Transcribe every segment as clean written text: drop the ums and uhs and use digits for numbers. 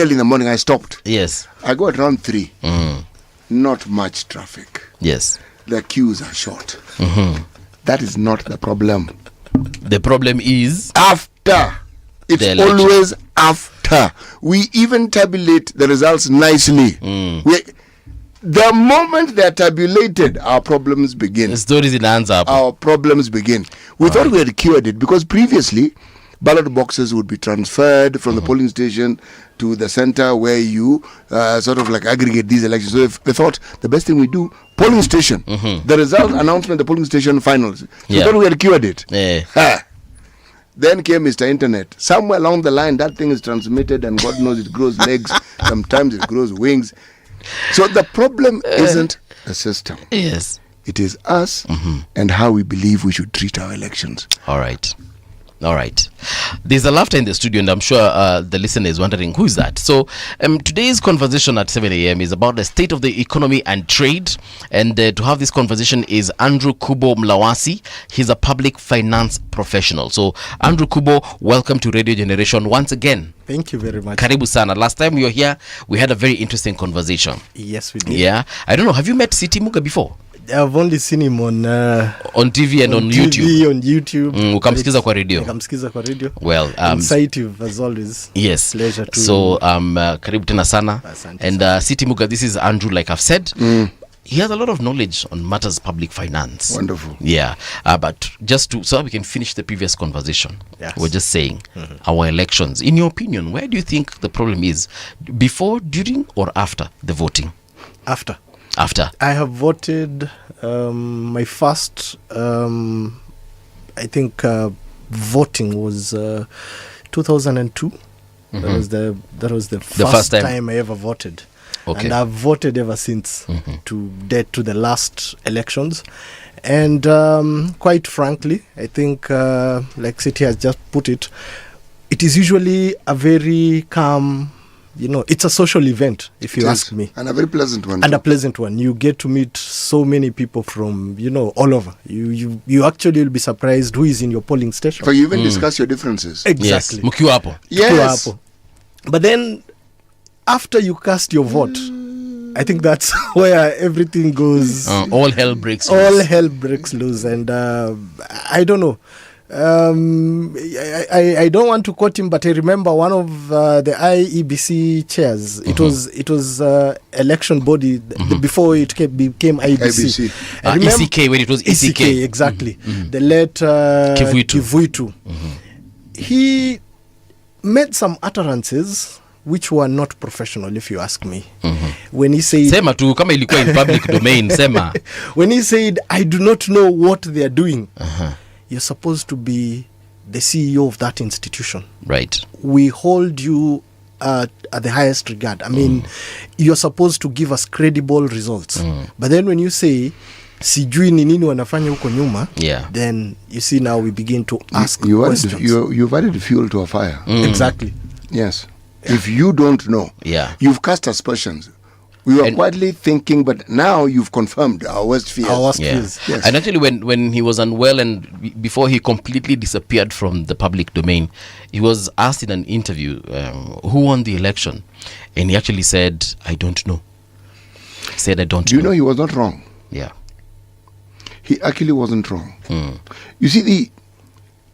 early in the morning, I stopped. Yes. I go at around 3. Not much traffic. Yes. The queues are short. That is not the problem. The problem is after. It's always after. We even tabulate the results nicely. The moment they're tabulated, our problems begin. The stories in answer. Our problems begin. We thought we had cured it because previously ballot boxes would be transferred from the polling station to the center where you sort of like aggregate these elections. So they thought the best thing we do, polling station. The result announcement, the polling station finals. So we thought we had cured it. Then came Mr. Internet. Somewhere along the line, that thing is transmitted and God knows it grows legs. Sometimes it grows wings. So the problem isn't the system. Yes. It is us and how we believe we should treat our elections. All right. There's a laughter in the studio, and I'm sure the listener is wondering who is that. So today's conversation at 7 a.m. is about the state of the economy and trade. And to have this conversation is Andrew Kubo Mlawasi. He's a public finance professional. So Andrew Kubo, welcome to Radio Generation once again. Thank you very much. Karibu sana. Last time we were here, we had a very interesting conversation. Yes, we did. Yeah. I don't know, have you met Siti Muga before? I've only seen him on TV and on YouTube. On YouTube. Ukamsikiza kwa radio. Ukamsikiza kwa radio. Well, insightful as always. Yes. Pleasure to. So karibu tena sana. And Siti Muga, this is Andrew, like I've said. He has a lot of knowledge on matters public finance. Wonderful. Yeah. But just so that we can finish the previous conversation. Yes. We're just saying our elections. In your opinion, where do you think the problem is? Before, during, or after the voting? After. I have voted my first I think voting was 2002. That was the first time I ever voted. Okay. And I've voted ever since to the last elections. And quite frankly, I think like City has just put it, it is usually a very calm, it's a social event, if you ask me. And a very pleasant one. And a pleasant one. You get to meet so many people from, all over. You actually will be surprised who is in your polling station. So you even discuss your differences. Exactly. Mkiwa hapo. Yes. But then, after you cast your vote, I think that's where everything goes. All hell breaks loose. And I don't know. I don't want to quote him, but I remember one of the IEBC chairs. It was election body before it became IEBC. ECK, when it was ECK. Exactly. The late Kivuitu. He made some utterances which were not professional, if you ask me. When he said, sema tu kama ilikuwa in public domain, sema. When he said, I do not know what they are doing. You're supposed to be the CEO of that institution. Right. We hold you at the highest regard. I mean, you're supposed to give us credible results. But then when you say, sijui ni nini wanafanya huko nyuma, then you see now we begin to ask questions. You've added fuel to a fire. Exactly. Yes. If you don't know, you've cast aspersions. We were quietly thinking, but now you've confirmed our worst fears. Yes. And actually, when he was unwell and before he completely disappeared from the public domain, he was asked in an interview who won the election, and he actually said, "I don't know." He said, "I don't know." Do you know he was not wrong? Yeah. He actually wasn't wrong. You see,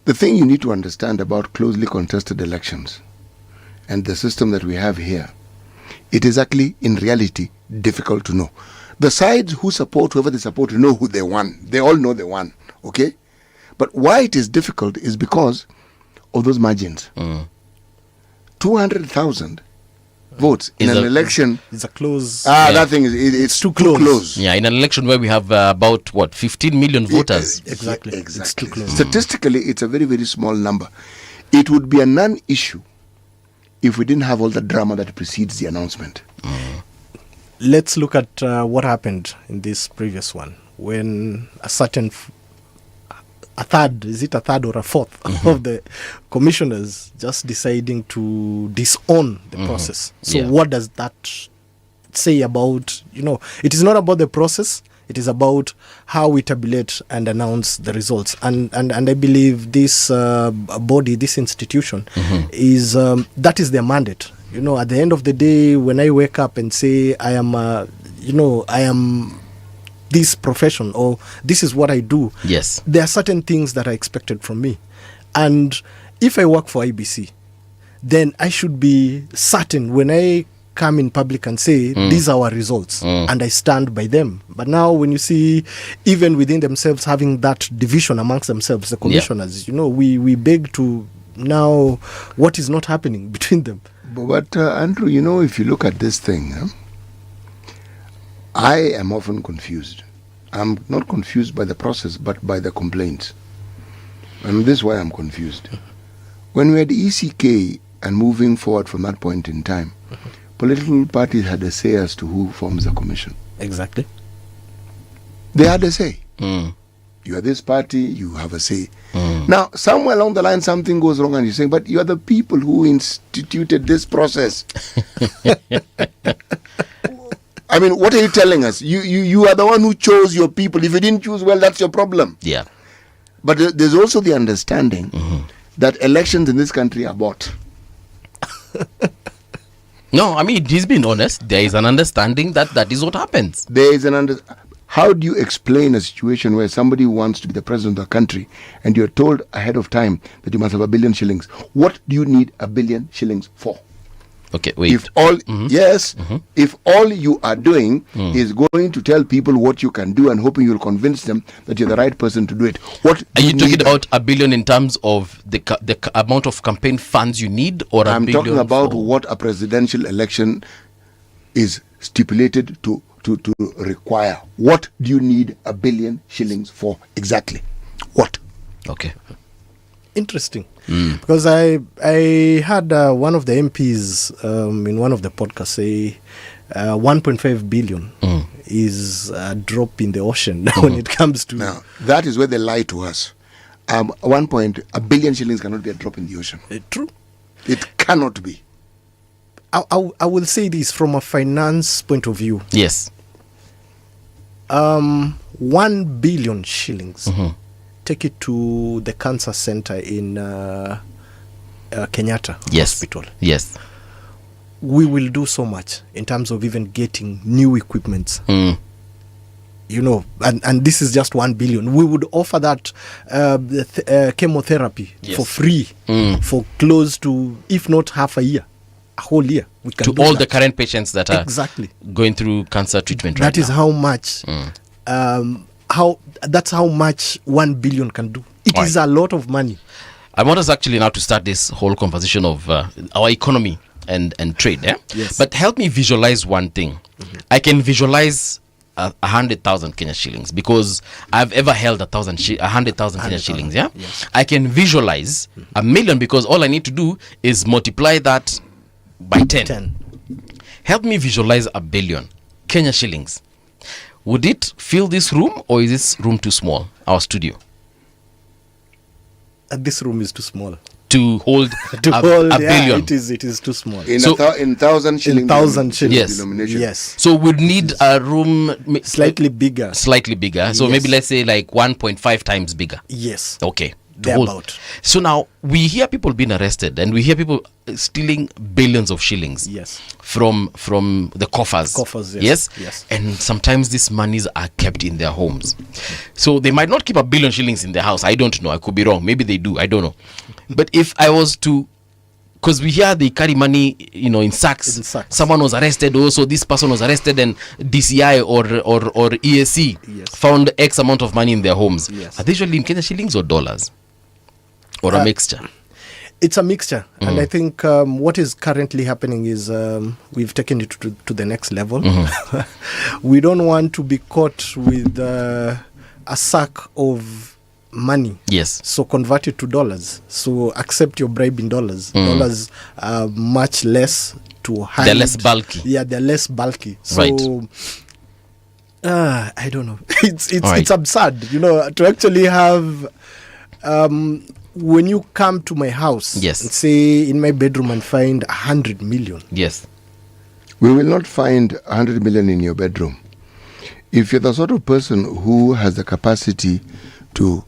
the thing you need to understand about closely contested elections and the system that we have here, it is actually, in reality, difficult to know. The sides who support whoever they support know who they won. They all know they won, okay? But why it is difficult is because of those margins. 200,000 votes in an election. It's a close. That thing it's too close. Yeah, in an election where we have about 15 million voters. Exactly. It's too close. Statistically, it's a very, very small number. It would be a non-issue if we didn't have all the drama that precedes the announcement. Let's look at what happened in this previous one when a certain a third or a fourth of the commissioners just deciding to disown the process. So what does that say about, it is not about the process, It is about how we tabulate and announce the results. And I believe this body, this institution, is that is their mandate. You know, at the end of the day, when I wake up and say I am, I am this profession or this is what I do, yes, there are certain things that are expected from me. And if I work for IBC, then I should be certain when I come in public and say these are our results and I stand by them. But now when you see even within themselves having that division amongst themselves, the commissioners, we beg to now what is not happening between them. But Andrew, if you look at this thing, I am often confused. I'm not confused by the process, but by the complaints. And this is why I'm confused. When we had ECK and moving forward from that point in time, political parties had a say as to who forms the commission. Exactly. They had a say. You are this party, you have a say. Now, somewhere along the line, something goes wrong and you're saying, but you are the people who instituted this process. I mean, what are you telling us? You are the one who chose your people. If you didn't choose well, that's your problem. Yeah. But there's also the understanding that elections in this country are bought. No, I mean, he's been honest. There is an understanding that is what happens. There is How do you explain a situation where somebody wants to be the president of the country and you're told ahead of time that you must have 1 billion shillings? What do you need 1 billion shillings for? Okay, wait. If all if all you are doing is going to tell people what you can do and hoping you'll convince them that you're the right person to do it, what are you talking about 1 billion in terms of the amount of campaign funds you need, or I'm talking about what a presidential election is stipulated to require? What do you need 1 billion shillings for exactly? What? Okay. Interesting. Because I had one of the MPs in one of the podcasts say 1.5 billion is a drop in the ocean when it comes to... Now, that is where they lie to us. 1 billion shillings cannot be a drop in the ocean. True. It cannot be. I will say this from a finance point of view. Yes. 1 billion shillings. Take it to the cancer center in Kenyatta Hospital. Yes. We will do so much in terms of even getting new equipment. And this is just 1 billion. We would offer that chemotherapy for free for close to, if not half a year, a whole year. We can to all that. The current patients that are going through cancer treatment right now. That is how much... that's how much 1 billion can do. It is a lot of money. I want us actually now to start this whole conversation of our economy and trade. Yes. But help me visualize one thing. I can visualize 100,000 Kenya shillings because I've ever held 100,000 Kenya shillings. Yeah. Yes. I can visualize 1 million because all I need to do is multiply that by 10. Help me visualize 1 billion Kenya shillings. Would it fill this room, or is this room too small, our studio? This room is too small. To hold a billion. It is too small. In 1,000 shillings. In 1,000 shillings. Denomination. Yes. So we'd need a room... Slightly bigger. So maybe let's say like 1.5 times bigger. Yes. Okay. About. So now we hear people being arrested and we hear people stealing billions of shillings. Yes. From the coffers. Yes. And sometimes these monies are kept in their homes. So they might not keep 1 billion shillings in their house. I don't know. I could be wrong. Maybe they do. I don't know. But if I was to, because we hear they carry money, in sacks. Someone was arrested also. This person was arrested and DCI or ESC found X amount of money in their homes. Yes. Are they usually in Kenya shillings or dollars? Or a mixture? It's a mixture. And I think what is currently happening is we've taken it to the next level. We don't want to be caught with a sack of money. Yes. So convert it to dollars. So accept your bribe in dollars. Dollars are much less to hide. They're less bulky. Yeah, they're less bulky. So, right. I don't know. It's absurd, to actually have... when you come to my house, yes, and say in my bedroom and find 100 million. Yes. We will not find 100 million in your bedroom. If you're the sort of person who has the capacity to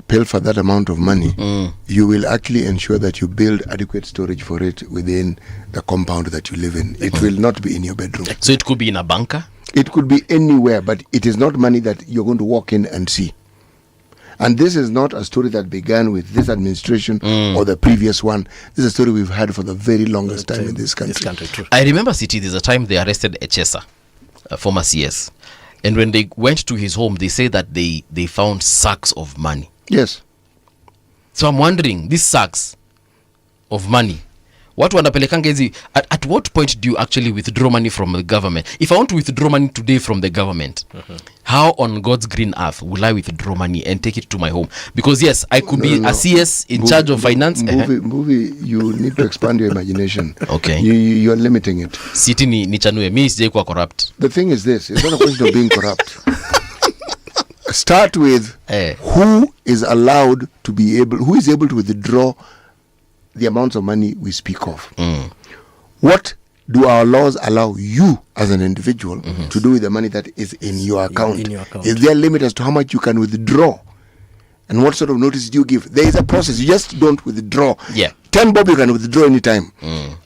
pay for that amount of money, you will actually ensure that you build adequate storage for it within the compound that you live in. It will not be in your bedroom. So it could be in a bunker? It could be anywhere, but it is not money that you're going to walk in and see. And this is not a story that began with this administration or the previous one. This is a story we've had for the very longest time in this country. True. I remember, City, there's a time they arrested Echesa, a former CS. And when they went to his home, they say that they found sacks of money. Yes. So I'm wondering, these sacks of money, what wanapelekanga hizi, at what point do you actually withdraw money from the government? If I want to withdraw money today from the government, how on God's green earth will I withdraw money and take it to my home? Because yes, I could be a CS in charge of finance. Movie, you need to expand your imagination. Okay. You're limiting it. City ni chanue, mi sijai kuwa corrupt. The thing is this, it's not a question of being corrupt. Start with who is allowed to be able, who is able to withdraw the amounts of money we speak of. What do our laws allow you as an individual to do with the money that is in your account? Is there a limit as to how much you can withdraw? And what sort of notice do you give? There is a process. You just don't withdraw. 10 bob you can withdraw anytime.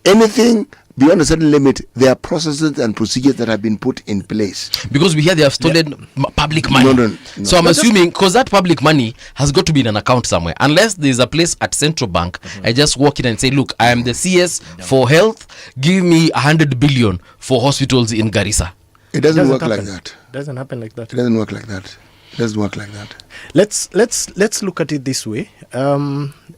Anything beyond a certain limit, there are processes and procedures that have been put in place. Because we hear they have stolen public money. No. So I'm assuming, because that public money has got to be in an account somewhere. Unless there's a place at Central Bank, I just walk in and say, look, I am the CS for health. Give me 100 billion for hospitals in Garissa. It doesn't work like that. Doesn't happen like that. It doesn't work like that. It doesn't work like that. Let's look at it this way.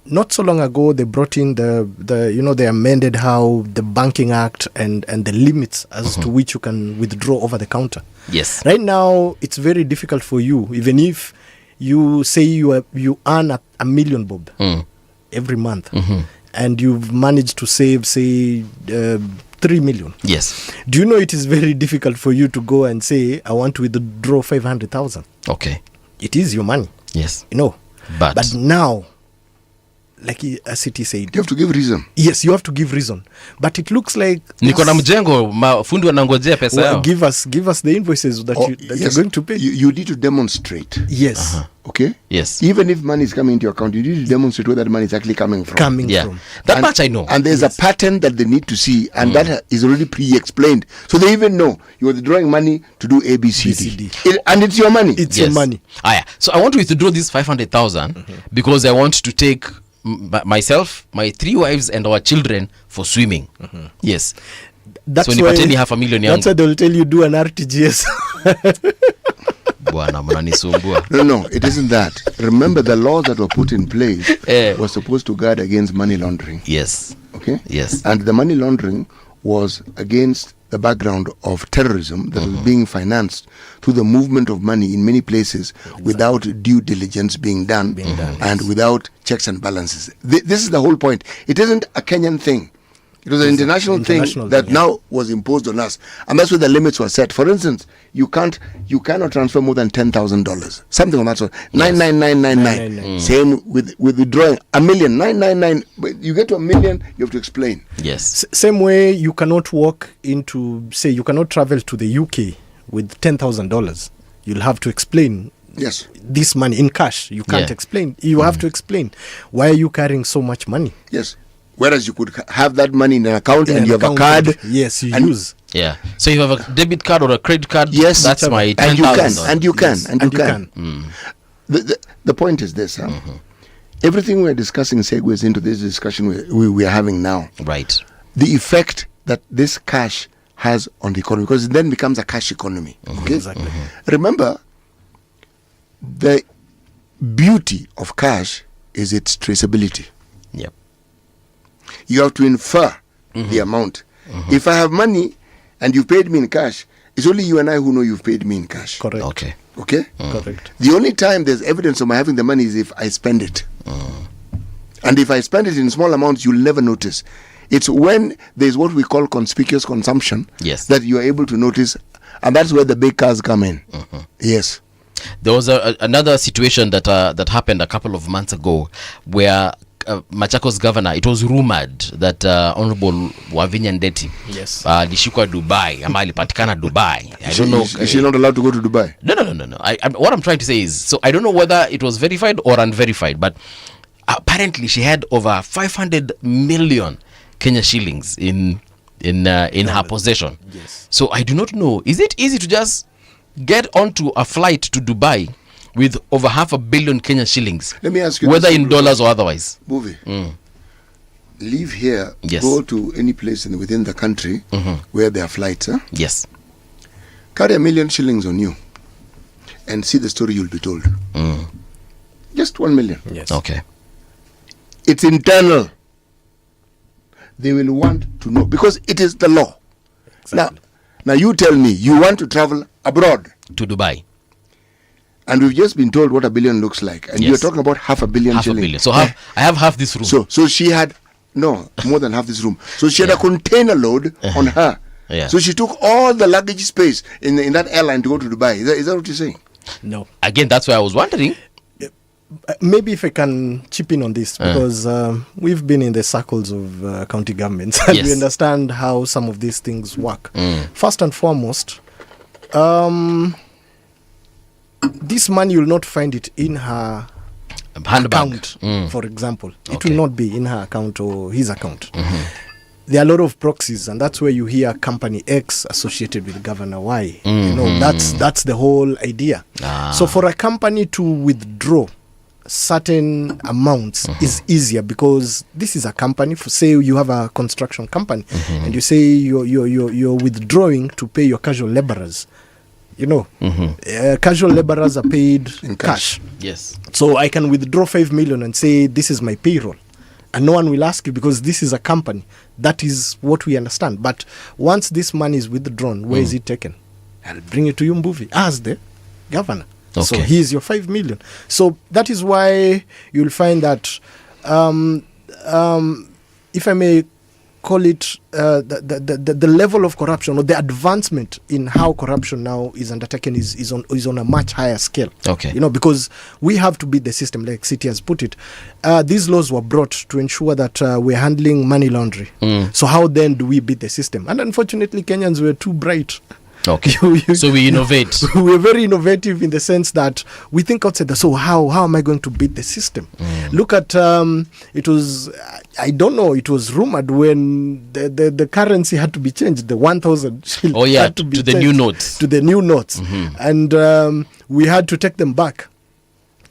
Not so long ago, they brought in they amended how the Banking Act and the limits as to which you can withdraw over the counter. Yes. Right now, it's very difficult for you, even if you say you earn a million bob every month, and you've managed to save, say, 3 million. Yes. Do you know it is very difficult for you to go and say, I want to withdraw 500,000? Okay. It is your money. Yes. But now, like City said, You have to give reason. Yes, you have to give reason. But it looks like niko na mjengo, mafundi wanangojea pesa yao. Give us the invoices that you're going to pay. You need to demonstrate. Yes. Okay? Yes. Even if money is coming into your account, you need to demonstrate where that money is actually coming from. That much I know. And there's a pattern that they need to see, and that is already pre-explained. So they even know you are withdrawing money to do A, B, C, D. And it's your money. It's your money. So I want to withdraw this 500,000 because I want to take myself, my 3 wives, and our children for swimming. Yes. That's so why nipateni half a million yangu. That's why they'll tell you do an RTGS. Bwana mnanisumbua. No, it isn't that. Remember, the laws that were put in place were supposed to guard against money laundering. Yes. Okay? Yes. And the money laundering was against the background of terrorism that was being financed through the movement of money in many places without due diligence being done and without checks and balances. This is the whole point. It isn't a Kenyan thing. It was an international thing that now was imposed on us, and that's where the limits were set. For instance, you cannot transfer more than $10,000, something on that sort. 99999. Same with withdrawing $1 million. 999. But you get to $1 million, you have to explain. Yes. Same way, you cannot walk into, say, you cannot travel to the UK with $10,000. You'll have to explain. Yes. This money in cash. You can't explain. You have to explain. Why are you carrying so much money? Yes. Whereas you could have that money in an account and you have a card. Yes, you use. Yeah. So you have a debit card or a credit card. Yes, that's my 10,000. And you can. Mm. The point is this. Everything we're discussing segues into this discussion we are having now. Right. The effect that this cash has on the economy, because it then becomes a cash economy. Okay? Exactly. Remember, the beauty of cash is its traceability. Yep. You have to infer the amount. If I have money and you've paid me in cash, it's only you and I who know you've paid me in cash. Correct. Okay. Correct. The only time there's evidence of my having the money is if I spend it. And if I spend it in small amounts, you'll never notice. It's when there's what we call conspicuous consumption that you are able to notice, and that's where the big cars come in. Yes. There was another situation that happened a couple of months ago where Machakos governor, it was rumored that Honorable Wavinya Ndeti alishikwa Dubai, ama alipatikana Dubai. I don't know. Is she not allowed to go to Dubai? No. What I'm trying to say is, so I don't know whether it was verified or unverified, but apparently she had over 500 million Kenya shillings in her possession. Yes. So I do not know. Is it easy to just get onto a flight to Dubai with over 500 million Kenya shillings? Let me ask you, whether in dollars or otherwise. Movie. Leave here, Yes. go to any place within the country where there are flights. Yes. Carry 1 million shillings on you and see the story you'll be told. Just 1 million. Yes. Okay. It's internal. They will want to know because it is the law. Exactly. Now you tell me you want to travel abroad To Dubai. and we've just been told what 1 billion looks like, and Yes. you're talking about 500 million Half a shillings. billion. So I have half this room. So she had more than half this room. So she had a container load on her. Yeah. So she took all the luggage space in that airline to go to Dubai. Is that what you're saying? No. Again, that's why I was wondering. Maybe if I can chip in on this, because we've been in the circles of county governments and Yes. we understand how some of these things work. First and foremost, this money, you'll not find it in her Handbag. account, for example. It Okay. will not be in her account or his account. There are a lot of proxies, and that's where you hear company X associated with Governor Y. You know, that's the whole idea. So for a company to withdraw certain amounts is easier because this is a company. For say you have a construction company and you say you're withdrawing to pay your casual laborers. You know, casual laborers are paid In cash. Yes. So I can withdraw 5 million and say this is my payroll. And no one will ask you because this is a company. That is what we understand. But once this money is withdrawn, where is it taken? I'll bring it to you, Mbuvi, as the governor. So Okay. here's your 5 million. So that is why you'll find that, if I may call it, the level of corruption or the advancement in how corruption now is undertaken is on a much higher scale. Okay. You know, because we have to beat the system, like City has put it. These laws were brought to ensure that we're handling money laundering. So how then do we beat the system? And unfortunately, Kenyans were too bright. Okay. So we innovate. We're very innovative in the sense that we think outside the, so how am I going to beat the system? Look at, it was, I don't know, it was rumored when the currency had to be changed, the 1,000 shilling Oh, yeah, had to be to the changed new notes. to the new notes. And we had to take them back.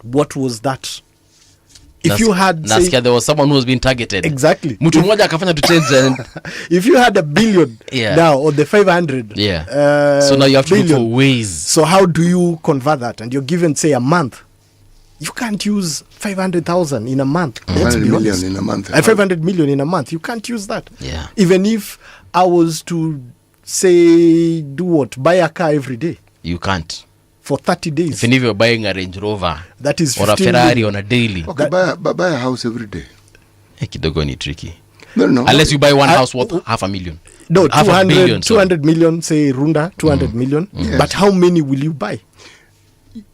What was that? If you had, Nasikia say, there was someone who was being targeted. exactly. Mtu mmoja akafanya to change and If you had 1 billion Yeah. now or the 500 so now you have to look billion, for ways. so how do you convert that? And you're given, say, a month. You can't use 500,000 in a month. Let's 500 be million honest. in a month. 500 million in a month. You can't use that. Yeah. Even if I was to, say, do what? Buy a car every day You can't. for 30 days. Even if you're buying a Range Rover That is or a 15 Ferrari million. on a daily, Okay, buy a house every day. kidogo ni tricky. No. Unless you buy one house worth 500,000. No, Half a 200, billion, sorry. 200 million, say, Runda, 200 million. Yes. But how many will you buy?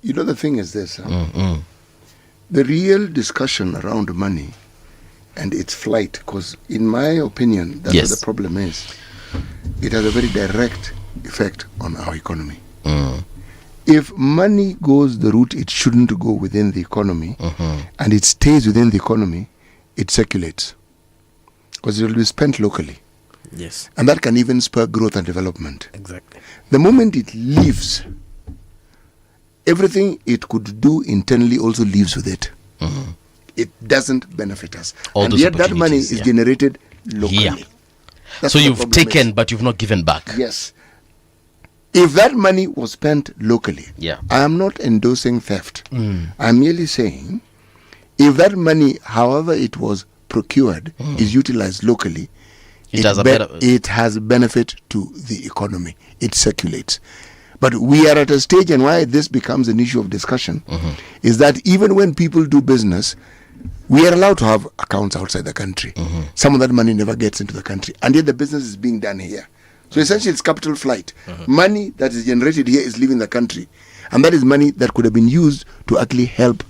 You know, the thing is this. The real discussion around money and its flight, because in my opinion, that's Yes. what the problem is. It has a very direct effect on our economy. If money goes the route it shouldn't go within the economy, and it stays within the economy, it circulates. Because it will be spent locally. Yes, And that can even spur growth and development. exactly. The moment it leaves, everything it could do internally also leaves with it. It doesn't benefit us. All And those yet that money opportunities, is yeah. generated locally. Yeah. That's So what the you've problem taken, is. but you've not given back. Yes. If that money was spent locally, Yeah. I am not endorsing theft. I'm merely saying if that money, however it was procured, is utilized locally, It has a better- it has benefit to the economy. It circulates. But we are at a stage, and why this becomes an issue of discussion, is that even when people do business, we are allowed to have accounts outside the country. Some of that money never gets into the country, and yet the business is being done here. So essentially, it's capital flight. Money that is generated here is leaving the country, and that is money that could have been used to actually help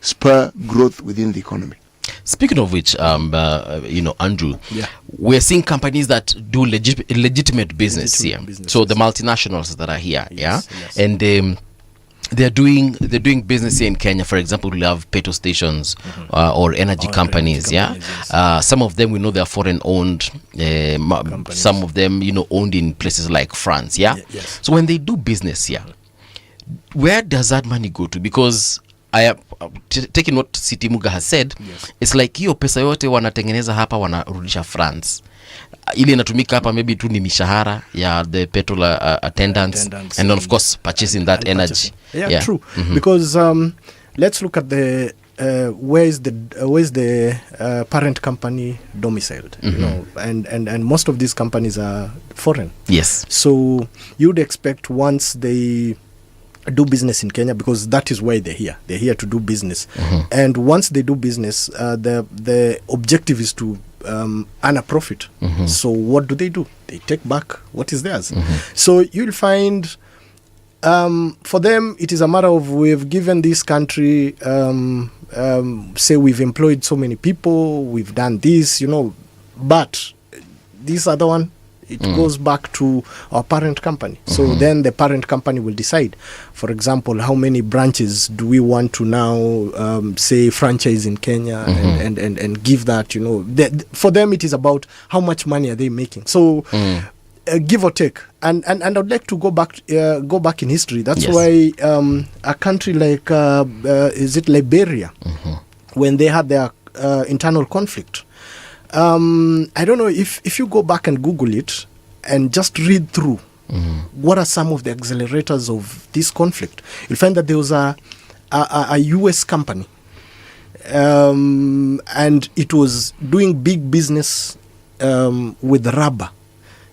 spur growth within the economy. Speaking of which, Andrew, Yeah. we're seeing companies that do legitimate business here. Businesses. So the multinationals that are here, Yes, yeah, yes. and they're doing business here in Kenya. For example, we have petrol stations or energy companies. Yes. Some of them we know they are foreign owned. Some of them owned in places like France. Yeah. Yes. So when they do business here, where does that money go to? Because I have taken what City Muga has said. Yes. It's like hiyo pesa yote wanatengeneza hapa wanarudisha France. Ile inatumika hapa maybe tu ni mishahara ya the petrol attendants and then of course purchasing that energy. Yeah, true. Because let's look at the where is the parent company domiciled, and most of these companies are foreign. Yes. So you'd expect once they do business in Kenya, because that is why they're here to do business, and once they do business, the objective is to earn a profit. So what do? They take back what is theirs. So you'll find for them it is a matter of, we've given this country say we've employed so many people, we've done this, but this other one, it goes back to our parent company. So then the parent company will decide, for example, how many branches do we want to now say franchise in Kenya, and give that, for them it is about how much money are they making. So give or take, and I'd like to go back in history. That's why a country like is it Liberia, when they had their internal conflict, I don't know if you go back and Google it and just read through what are some of the accelerators of this conflict, you'll find that there was a US company, and it was doing big business with rubber.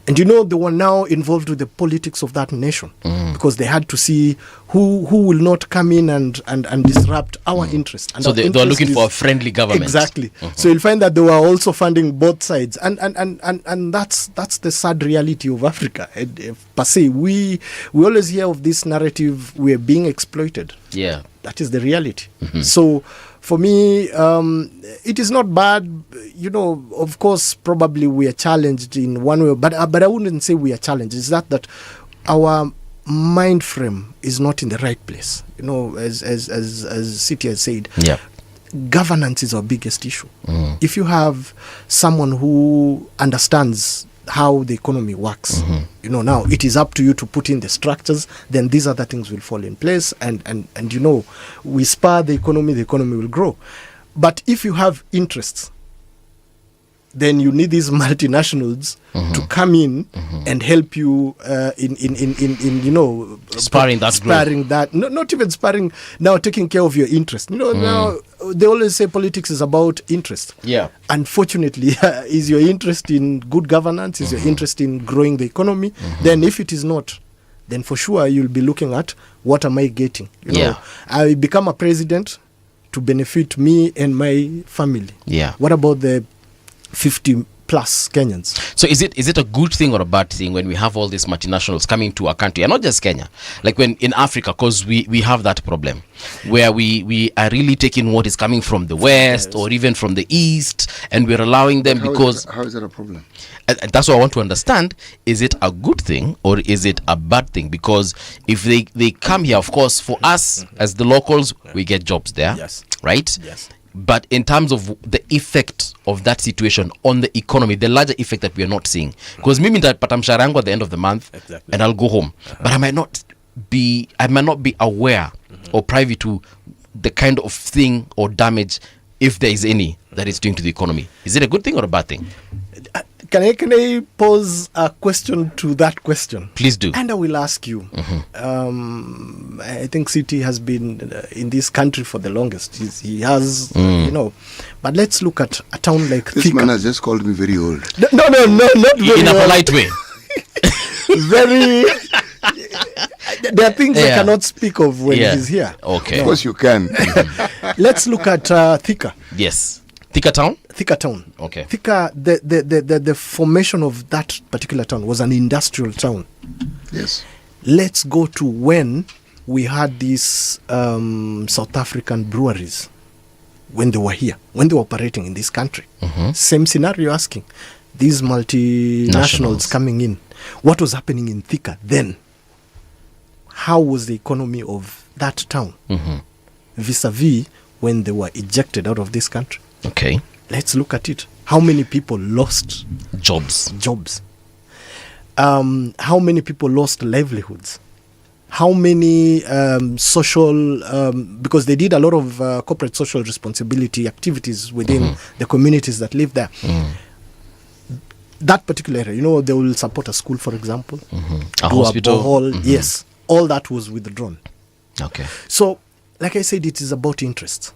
And they were now involved with the politics of that nation, because they had to see who will not come in and disrupt our interest. And so they are looking for a friendly government. Exactly. So you'll find that they were also funding both sides, and that's the sad reality of Africa. Per se, we always hear of this narrative: we're being exploited. Yeah, that is the reality. So for me, it is not bad. Of course, probably we are challenged in one way, but I wouldn't say we are challenged. It's that our mind frame is not in the right place. As City has said, governance is our biggest issue. If you have someone who understands how the economy works, now it is up to you to put in the structures, then these other things will fall in place, and we spur the economy will grow. But if you have interests, then you need these multinationals to come in and help you in spurring that, not even spurring, now taking care of your interest. Now they always say politics is about interest. Yeah. Unfortunately, is your interest in good governance? Is your interest in growing the economy? Then if it is not, then for sure you'll be looking at, what am I getting? I become a president to benefit me and my family. Yeah. What about the 50 plus Kenyans? So is it a good thing or a bad thing when we have all these multinationals coming to our country, and not just Kenya, like when in Africa, because we have that problem where we are really taking what is coming from the west or even from the east, and we're allowing them, because how is that a problem? And that's what I want to understand. Is it a good thing or is it a bad thing? Because if they come here, of course, for us as the locals, we get jobs there, right? Yes. But in terms of the effect of that situation on the economy, the larger effect that we are not seeing, because mimi nitapata mshahara yangu at the end of the month, and I'll go home, but I might not be aware or privy to the kind of thing or damage, if there is any, that it's doing to the economy. Is it a good thing or a bad thing? Can I pose a question to that question? Please do. And I will ask you. I think City has been in this country for the longest. He has, But let's look at a town like This Thika. man has just called me very old. No, not very in a old. polite way. Very. There are things I cannot speak of when he's here. Okay. Of course you can. Let's look at Thika. Yes. Thika town? Thika town. Okay. Thika, the formation of that particular town was an industrial town. Yes. Let's go to when we had these South African breweries. when they were here, when they were operating in this country. Same scenario asking. These multinationals Nationals. coming in. What was happening in Thika then? How was the economy of that town vis-a-vis when they were ejected out of this country? Okay. Let's look at it. How many people lost Jobs. jobs? How many people lost livelihoods? How many social, because they did a lot of corporate social responsibility activities within the communities that live there. That particular area, they will support a school, for example. A do hospital. A borehole. Yes, all that was withdrawn. Okay. So, like I said, it is about interests.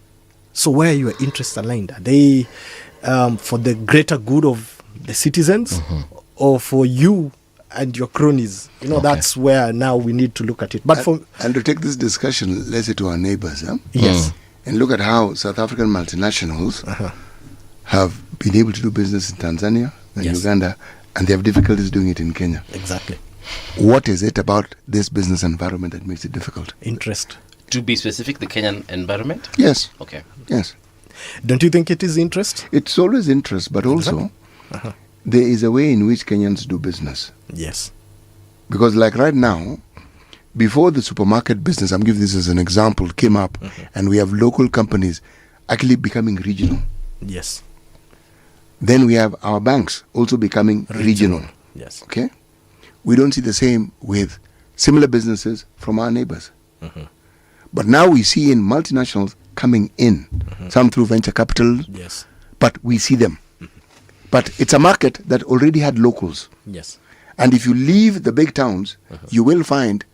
So where are your interests aligned? Are they for the greater good of the citizens or for you and your cronies? That's where now we need to look at it. But and to take this discussion, let's say to our neighbors, yes, and look at how South African multinationals have been able to do business in Tanzania and Yes. Uganda, and they have difficulties doing it in Kenya. exactly. What is it about this business environment that makes it difficult? Interest. To be specific, the Kenyan environment? Yes, Okay. yes. Don't you think it is interest? It's always interest, but also there is a way in which Kenyans do business. Yes. Because like right now, before the supermarket business, I'm giving this as an example, came up, and we have local companies actually becoming regional. Yes. Then we have our banks also becoming regional. Yes. Okay? We don't see the same with similar businesses from our neighbors. But now we see in multinationals coming in, some through venture capital, Yes. but we see them. But it's a market that already had locals. Yes. And if you leave the big towns, you will find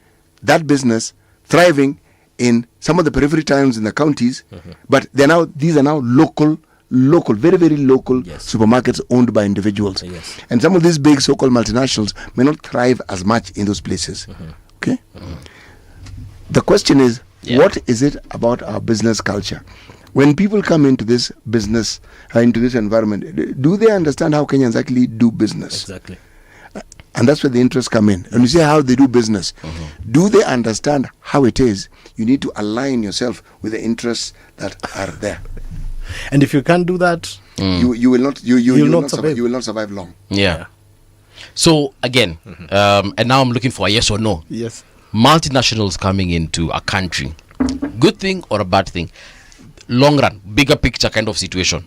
that business thriving in some of the periphery towns in the counties. But these are now local, very, very local Yes. supermarkets owned by individuals. Yes. And some of these big so-called multinationals may not thrive as much in those places. Okay? The question is, what is it about our business culture? When people come into this business, into this environment, do they understand how Kenyans actually do business? Exactly. And that's where the interests come in. And you say how they do business. Do they understand how it is? You need to align yourself with the interests that are there. And if you can't do that, You will not survive. You will not survive long. Yeah. So again, and now I'm looking for a yes or no. yes. Multinationals coming into a country, good thing or a bad thing? Long run, bigger picture kind of situation.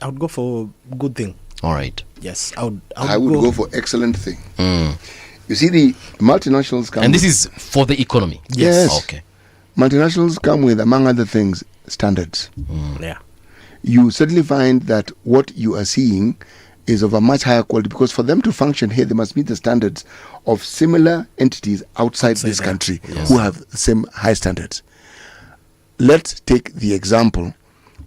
I would go for good thing. All right. Yes. I would go for excellent thing. You see, the multinationals come. And this is for the economy. Yes. Okay. Multinationals come with, among other things, standards. Yeah. You certainly find that what you are seeing is of a much higher quality, because for them to function here, they must meet the standards of similar entities outside this there. country who have the same high standards. Let's take the example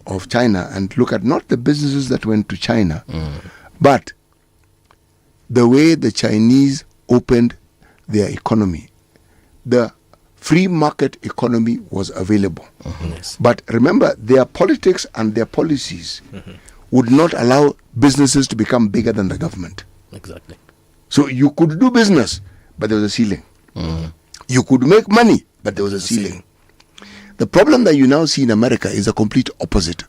of China and look at not the businesses that went to China, but the way the Chinese opened their economy. The free market economy was available. Yes. But remember, their politics and their policies would not allow businesses to become bigger than the government. Exactly. So you could do business, but there was a ceiling. You could make money, but there was a ceiling. The problem that you now see in America is the complete opposite,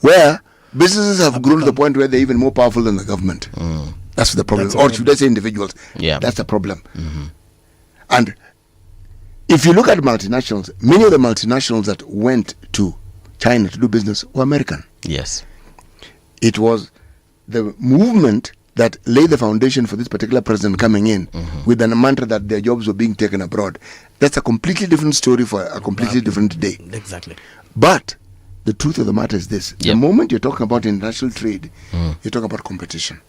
where businesses have grown to the point where they're even more powerful than the government. That's the problem. Or should I say individuals? Yeah. That's the problem. And if you look at multinationals, many of the multinationals that went to China to do business were American. Yes. It was the movement that laid the foundation for this particular president coming in with an mantra that their jobs were being taken abroad. That's a completely different story for a completely different day. Exactly. But the truth of the matter is this. Yep. The moment you're talking about international trade, you're talking about competition.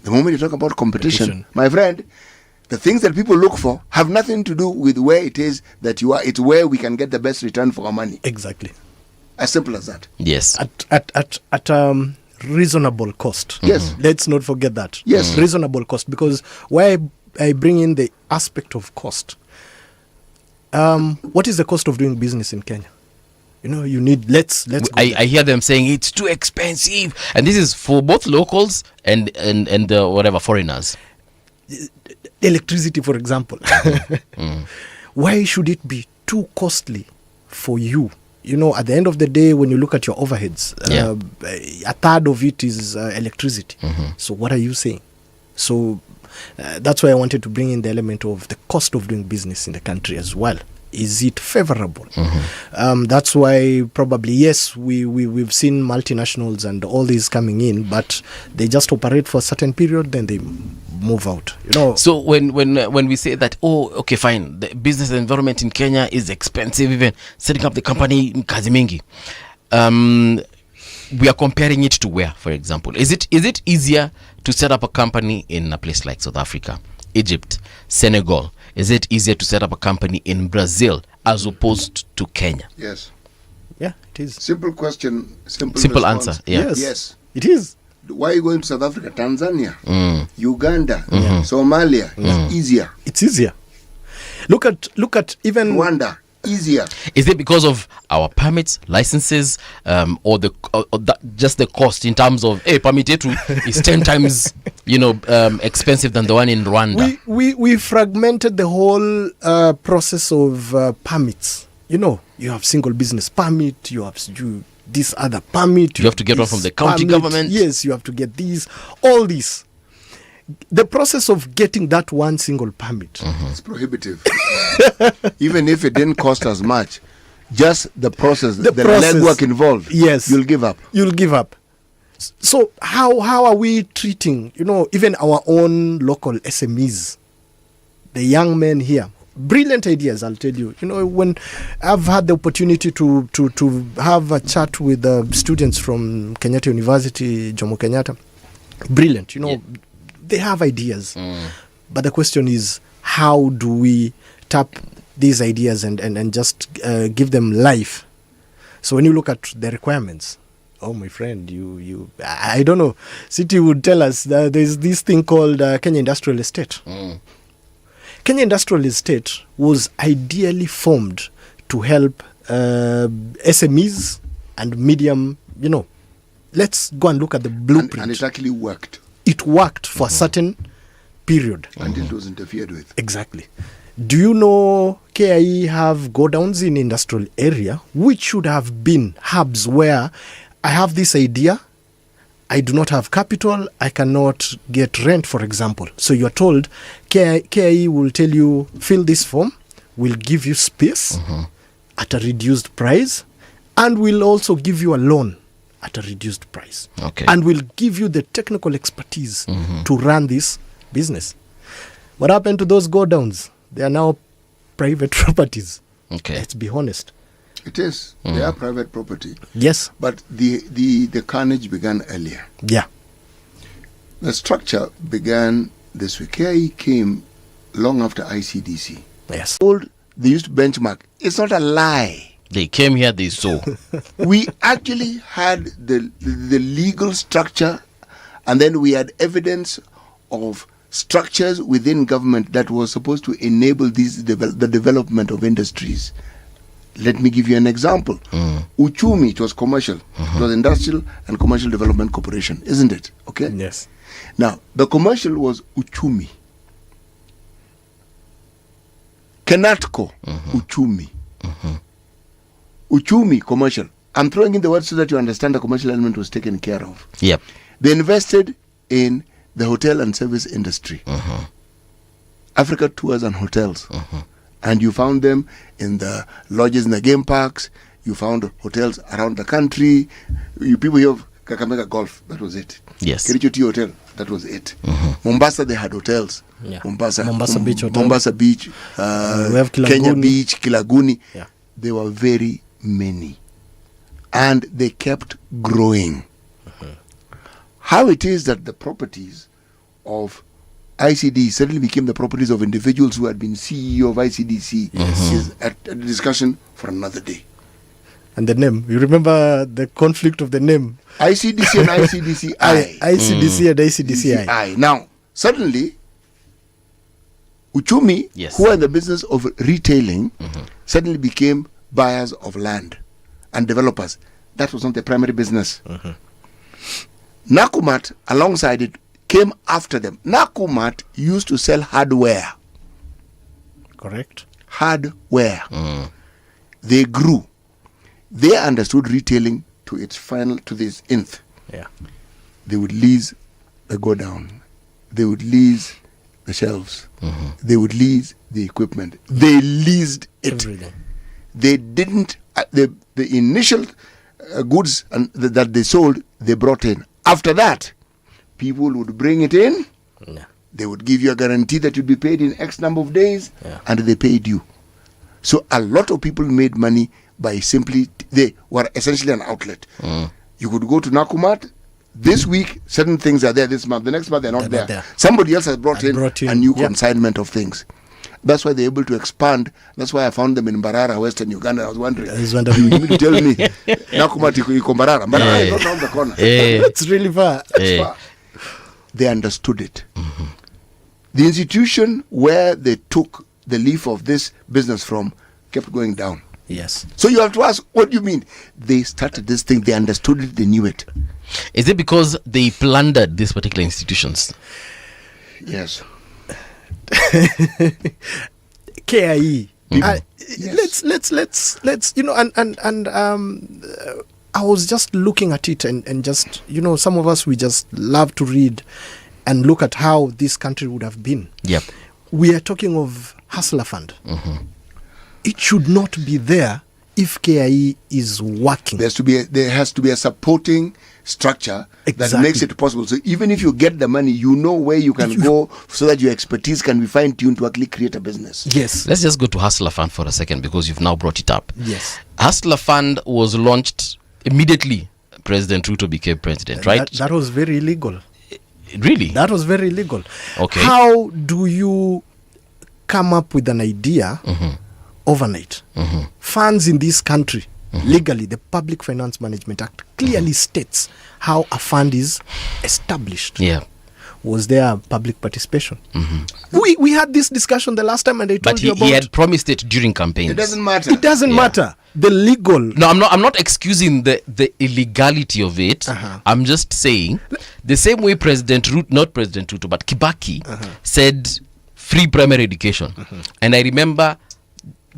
The moment you talk about competition, my friend, the things that people look for have nothing to do with where it is that you are. It's where we can get the best return for our money. Exactly. As simple as that. Yes. At reasonable cost. Yes. Let's not forget that. Yes. Reasonable cost, because why I bring in the aspect of cost. What is the cost of doing business in Kenya? You need let's go I hear them saying it's too expensive, and this is for both locals and whatever foreigners. electricity, for example. Why should it be too costly for you at the end of the day, when you look at your overheads, a third of it is electricity. So what are you saying? So that's why I wanted to bring in the element of the cost of doing business in the country as well. Is it favorable? That's why probably, yes, we've seen multinationals and all these coming in, but they just operate for a certain period, then they move out. So when we say that, okay, fine, the business environment in Kenya is expensive, even setting up the company in kazi mingi. We are comparing it to where, for example? Is it easier to set up a company in a place like South Africa, Egypt, Senegal? Is it easier to set up a company in Brazil as opposed to Kenya? Yes. Yeah, it is. Simple question, simple answer. Yeah. Yes. It is. Why are you going to South Africa? Tanzania, Uganda, Somalia. It's easier. It's easier. Look at even Rwanda. Easier. Is it because of our permits, licenses, or just the cost in terms of permit yetu is 10 times expensive than the one in Rwanda? We fragmented the whole process of permits. You have single business permit, you have this other permit. You have to get one from the county government. Yes, you have to get these, all these. The process of getting that one single permit. It's prohibitive. Even if it didn't cost as much, just the process, the legwork involved, yes, you'll give up. You'll give up. So how are we treating, even our own local SMEs, the young men here? Brilliant ideas, I'll tell you. When I've had the opportunity to have a chat with students from Kenyatta University, Jomo Kenyatta, brilliant. They have ideas. But the question is, how do we tap these ideas and just give them life? So when you look at the requirements, my friend, I don't know, City would tell us that there's this thing called Kenya Industrial Estate. Kenya Industrial Estate was ideally formed to help SMEs and medium, let's go and look at the blueprint. And it actually worked. It worked for a certain period. Until it was interfered with. Exactly. Do you know KIE have go-downs in industrial area, which should have been hubs where I have this idea, I do not have capital, I cannot get rent, for example. So you're told, KIE will tell you, fill this form, we'll give you space at a reduced price, and we'll also give you a loan at a reduced price. Okay. And we'll give you the technical expertise to run this business. What happened to those go-downs? They are now private properties. Okay. Let's be honest. It is. They are private property. Yes. But the carnage began earlier. Yeah. The structure began this way. KIE came long after ICDC. Yes. They used to benchmark. It's not a lie. They came here, they saw. We actually had the legal structure, and then we had evidence of structures within government that was supposed to enable the development of industries. Let me give you an example. Uchumi, it was commercial. It was Industrial and Commercial Development Corporation, isn't it? Okay? Yes. Now, the commercial was Uchumi. Kenatco, Uchumi. Uchumi, commercial. I'm throwing in the word so that you understand the commercial element was taken care of. Yep. They invested in the hotel and service industry. Africa Tours and Hotels. And you found them in the lodges in the game parks. You found hotels around the country. People here of Kakamega Golf, that was it. Yes. Kericho Tea Hotel, that was it. Mombasa, they had hotels. Yeah. Mombasa Beach Hotel. Mombasa Beach, we have Kilaguni. Kenya Beach, Kilaguni. Yeah. They were very many. And they kept growing. How it is that the properties of ICD suddenly became the properties of individuals who had been CEO of ICDC is a discussion for another day. And the name, you remember the conflict of the name? ICDC and ICDCI. ICDC and ICDCI. Now, suddenly, Uchumi, who are in the business of retailing, suddenly became buyers of land and developers. That was not their primary business. Nakumat, alongside it, came after them. Nakumat used to sell hardware. Correct. Hardware. They grew. they understood retailing to its final, to this nth. Yeah. They would lease the go down. They would lease the shelves. They would lease the equipment. They leased it. Everything. They didn't, the initial goods that they sold, they brought in. After that, people would bring it in. Yeah. They would give you a guarantee that you'd be paid in X number of days, and they paid you. So a lot of people made money by simply, they were essentially an outlet. You could go to Nakumat. This week, certain things are there this month. The next month, they're not there. Somebody else has brought in a new consignment of things. That's why they're able to expand. That's why I found them in Mbarara, Western Uganda. I was wondering. You need to tell me, Nakumat iko Mbarara. Mbarara is not around the corner. It's really far. It's far. They understood it. The institution where they took the leaf of this business from kept going down. Yes. So you have to ask, what do you mean? They started this thing, they understood it, they knew it. Is it because they plundered these particular institutions? Yes. KIE. Yes. Let's I was just looking at it and just, some of us, we just love to read and look at how this country would have been. Yep. We are talking of Hustler Fund. It should not be there if KIE is working. There has to be a supporting structure that Exactly. makes it possible. So even if you get the money, you know where you can go so that your expertise can be fine-tuned to actually create a business. Yes. Let's just go to Hustler Fund for a second because you've now brought it up. Yes. Hustler Fund was launched immediately President Ruto became president, right? That was very illegal. Really? That was very illegal. Okay. How do you come up with an idea overnight? Funds in this country, legally, the Public Finance Management Act clearly states how a fund is established. Yeah. Was there public participation? We had this discussion the last time, and I told But you about. he had promised it during campaigns. It doesn't matter. It doesn't matter. The legal. No, I'm not excusing the illegality of it. I'm just saying the same way not President Ruto, but Kibaki said free primary education. And I remember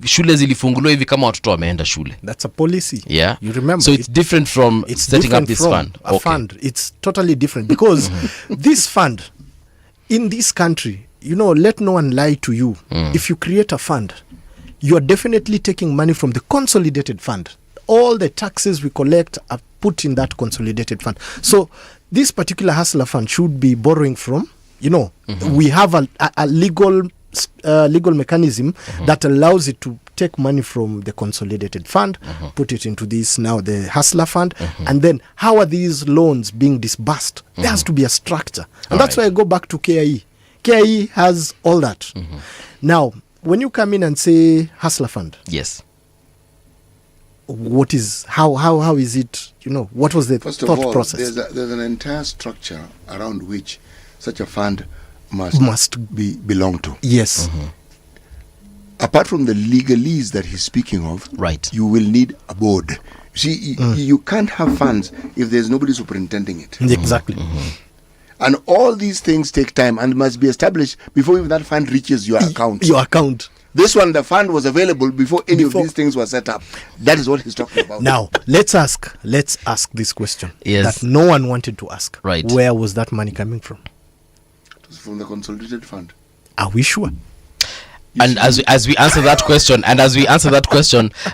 shule zilifunguliwa hivi kama watoto wameenda shule. That's a policy. Yeah. You remember. So it's different from setting up this fund. A fund. It's totally different because this fund in this country, let no one lie to you. If you create a fund, you are definitely taking money from the consolidated fund. All the taxes we collect are put in that consolidated fund. So this particular Hustler Fund should be borrowing from, we have a legal mechanism that allows it to take money from the consolidated fund, put it into this now the Hustler Fund, and then how are these loans being disbursed? There has to be a structure, and that's why I go back to KIE. KIE has all that. Now, when you come in and say Hustler Fund, Yes. what is how is it? What was the First thought of all, process? there's an entire structure around which such a fund must belong to. Yes. Apart from the legalese that he's speaking of, Right. you will need a board. See, you can't have funds if there's nobody superintending it. Exactly. And all these things take time and must be established before even that fund reaches your account. Your account. This one, the fund was available before any of these things were set up. That is what he's talking about. Now, let's ask this question Yes. that no one wanted to ask. Right. Where was that money coming from? It was from the consolidated fund. Are we sure? And as we answer that question,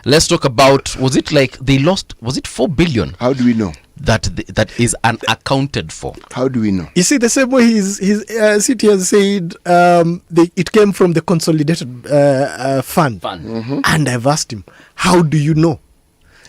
let's talk about, was it 4 billion How do we know? that is unaccounted for? How do we know? You see, the same way his city has said it came from the consolidated fund. And I've asked him, how do you know?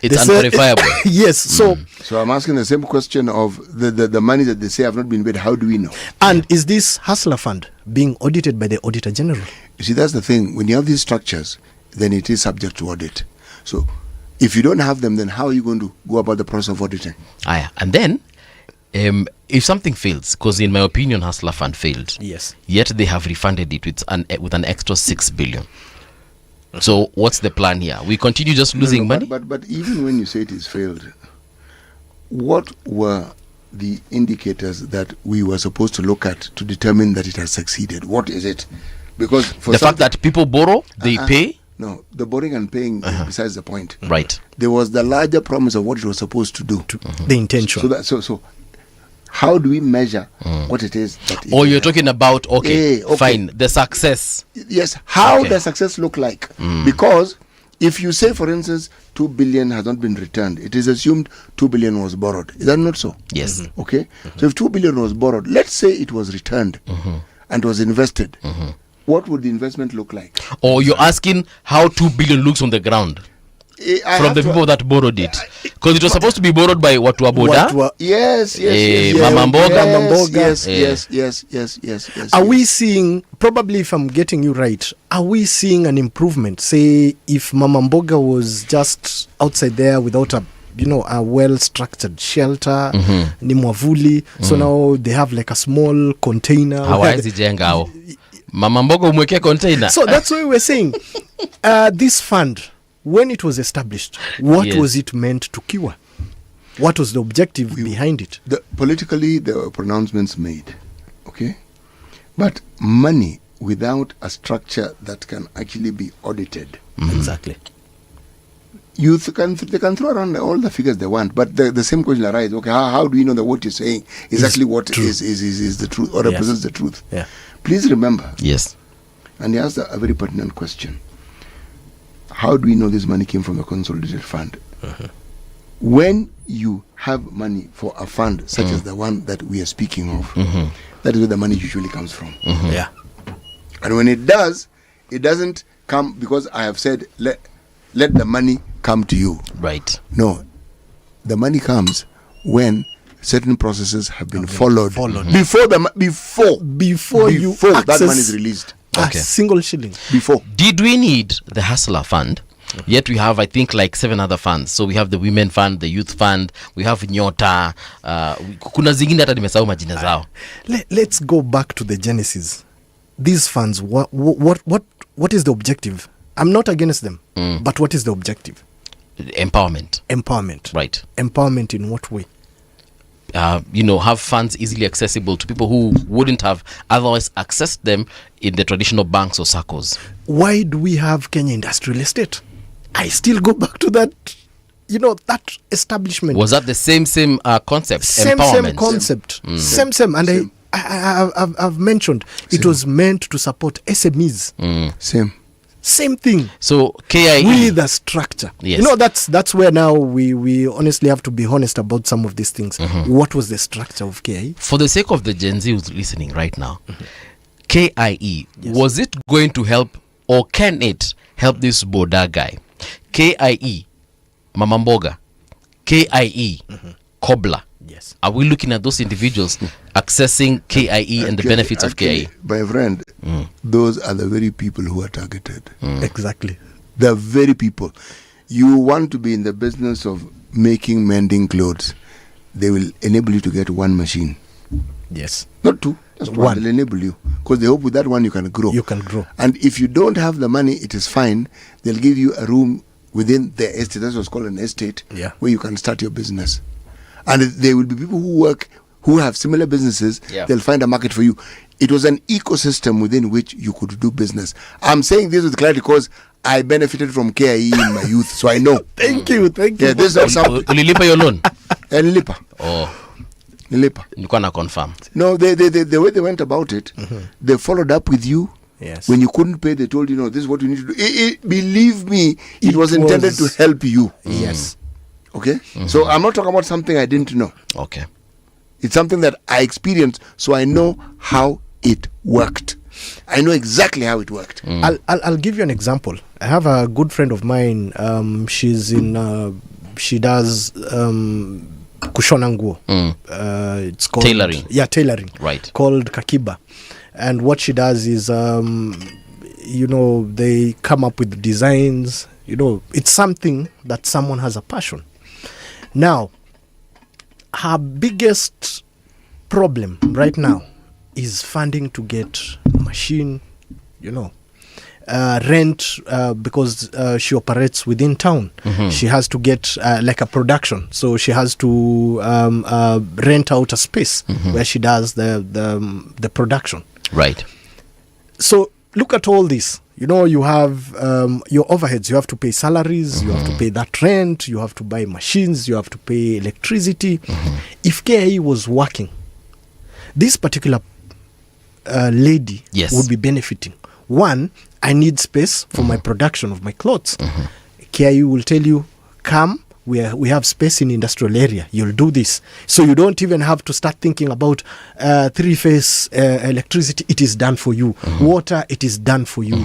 It's unverifiable. Yes. So I'm asking the same question of the money that they say have not been paid. How do we know? And is this Hustler Fund being audited by the Auditor General? You see, that's the thing. When you have these structures, then it is subject to audit. So if you don't have them, then how are you going to go about the process of auditing? And then, if something fails, because in my opinion, Hustler Fund failed. Yes. Yet they have refunded it with an extra 6 billion. So what's the plan here? We continue just losing money? But even when you say it is failed, what were the indicators that we were supposed to look at to determine that it has succeeded? What is it? Because for the fact that people borrow, they pay, No, the borrowing and paying is besides the point. Right. There was the larger promise of what it was supposed to do. The intention. So how do we measure what it is? That Or you're talking about, okay, fine, the success. Yes, how does success look like? Because if you say, for instance, 2 billion has not been returned, it is assumed 2 billion was borrowed. Is that not so? Yes. Okay. So if 2 billion was borrowed, let's say it was returned and was invested. What would the investment look like? Or you're asking how 2 billion looks on the ground from the people that borrowed it, because it was supposed to be borrowed by Watu wa Boda. Yes. Mama Mboga. Yes. Are we seeing, probably if I'm getting you right, are we seeing an improvement? Say if Mama Mboga was just outside there without a well-structured shelter, ni mwavuli, so now they have like a small container. Hawezi jenga hao. Mama Mboga umwekea container. So that's why we're saying this fund, when it was established, what was it meant to cure? What was the objective behind it? Politically, there were pronouncements made, okay? But money without a structure that can actually be audited. Exactly. They can throw around all the figures they want, but the same question arises. Okay, how do you know that what you're saying is actually what is the truth or represents the truth? Yeah. Please remember. Yes. And he asked a very pertinent question. How do we know this money came from the consolidated fund? When you have money for a fund such as the one that we are speaking of, that is where the money usually comes from. Yeah. And when it does, it doesn't come because I have said, let the money come to you. Right. No. The money comes when certain processes have been followed. Before that money is released. A single shilling. Before. Did we need the Hustler Fund? Yet we have, I think, like 7 other funds. So we have the Women Fund, the Youth Fund, we have Nyota. Kuna zingine hata nimesahau majina zao. Let's go back to the genesis. These funds, what is the objective? I'm not against them, but what is the objective? Empowerment. Right. Empowerment in what way? Have funds easily accessible to people who wouldn't have otherwise accessed them in the traditional banks or SACCOs. Why do we have Kenya Industrial Estate? I still go back to that, that establishment. Was that the same concept? Same concept. Same. And I've mentioned it was meant to support SMEs. Same thing. So KIE with a structure. Yes. That's where now we honestly have to be honest about some of these things. What was the structure of KIE? For the sake of the Gen Z who's listening right now, KIE, was it going to help or can it help this Boda guy? KIE, Mama Mboga, KIE, Cobbler. Yes. Are we looking at those individuals accessing KIE and the benefits of KIE? My friend, those are the very people who are targeted. Exactly. The very people. You want to be in the business of mending clothes. They will enable you to get one machine. Yes. Not two. Just one. They'll enable you. Because they hope with that one you can grow. And if you don't have the money, it is fine. They'll give you a room within the estate. That's what's called an estate. Where you can start your business. And there will be people who have similar businesses. They'll find a market for you. It was an ecosystem within which you could do business. I'm saying this with clarity because I benefited from KIE in my youth, so I know. Thank you. Yeah, this is something. Ulilipa your loan? Nilipa. Oh. Nilipa. Nilikuwa na confirm. No, the way they went about it, they followed up with you. Yes. When you couldn't pay, they told you, this is what you need to do. Believe me, it was intended to help you. Yes. Okay? So I'm not talking about something I didn't know. Okay. It's something that I experienced, so I know how it worked. I know exactly how it worked. I'll give you an example. I have a good friend of mine. She does kushona nguo. It's called tailoring. Yeah, tailoring. Right. Called Kakiba. And what she does is, they come up with designs. It's something that someone has a passion. Now, her biggest problem right now is funding to get a machine, rent, because she operates within town. She has to get like a production. So she has to rent out a space where she does the production. Right. So look at all this. You know, you have your overheads. You have to pay salaries. You have to pay that rent. You have to buy machines. You have to pay electricity. If KIE was working, this particular lady would be benefiting. One, I need space for my production of my clothes. KIE will tell you, come. We have space in industrial area. You'll do this. So you don't even have to start thinking about three-phase electricity. It is done for you. Water, it is done for you.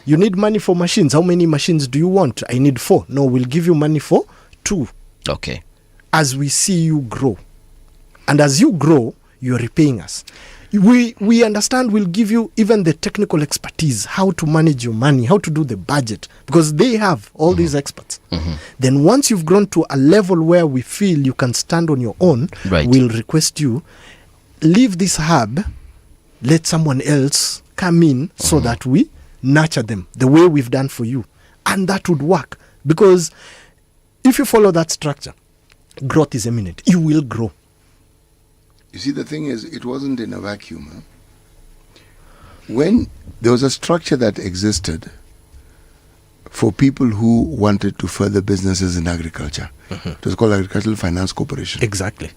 You need money for machines. How many machines do you want? I need 4. No, we'll give you money for 2. Okay. As we see you grow. And as you grow, you're repaying us. We understand we'll give you even the technical expertise, how to manage your money, how to do the budget, because they have all these experts. Then once you've grown to a level where we feel you can stand on your own, we'll request you, leave this hub, let someone else come in so that we nurture them the way we've done for you. And that would work. Because if you follow that structure, growth is imminent. You will grow. You see, the thing is, it wasn't in a vacuum. Huh? When there was a structure that existed for people who wanted to further businesses in agriculture, it was called Agricultural Finance Corporation. Exactly.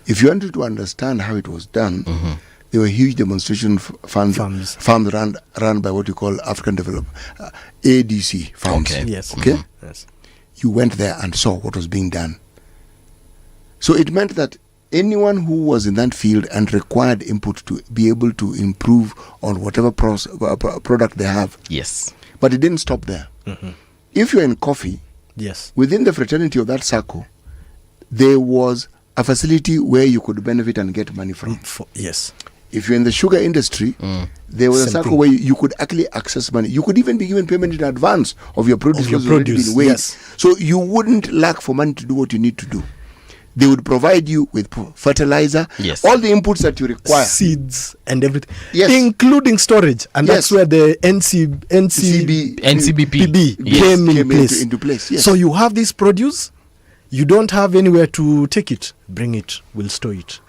If you wanted to understand how it was done, there were huge demonstration farms run by what you call African Development, ADC farms. Okay. Yes. Okay? Yes. You went there and saw what was being done. So it meant that anyone who was in that field and required input to be able to improve on whatever product they have. Yes. But it didn't stop there. If you're in coffee, within the fraternity of that circle, there was a facility where you could benefit and get money from. Yes. If you're in the sugar industry, there was a circle where you could actually access money. You could even be given payment in advance of your produce. So you wouldn't lack for money to do what you need to do. They would provide you with fertilizer, all the inputs that you require. Seeds and everything, including storage. And that's where the NCBP came into place. Yes. So you have this produce, you don't have anywhere to take it. Bring it, we'll store it.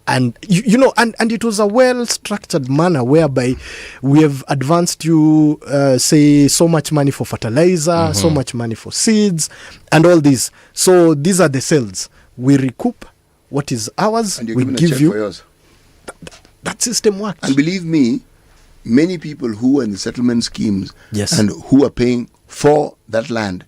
And you know, and it was a well-structured manner whereby we have advanced you, say, so much money for fertilizer, so much money for seeds, and all this. So these are the sales. We recoup what is ours. And we give you. That system works. And believe me, many people who are in the settlement schemes and who are paying for that land,